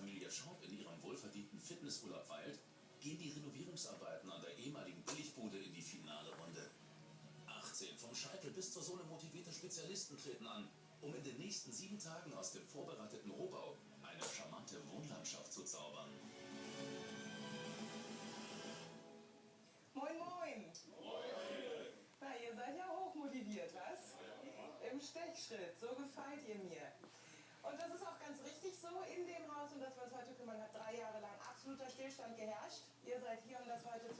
Familie Schaub in ihrem wohlverdienten Fitnessurlaub weilt, gehen die Renovierungsarbeiten an der ehemaligen Billigbude in die finale Runde. 18 vom Scheitel bis zur Sohle motivierte Spezialisten treten an, um in den nächsten 7 Tagen aus dem vorbereiteten Rohbau eine charmante Wohnlandschaft zu zaubern. Moin, moin. Moin. Na, ihr seid ja hochmotiviert, was? Im Stechschritt, so gefällt ihr mir. Und das ist auch ganz richtig so. In dem Haus, um das wir uns heute kümmern, hat 3 Jahre lang absoluter Stillstand geherrscht. Ihr seid hier, um das heute zu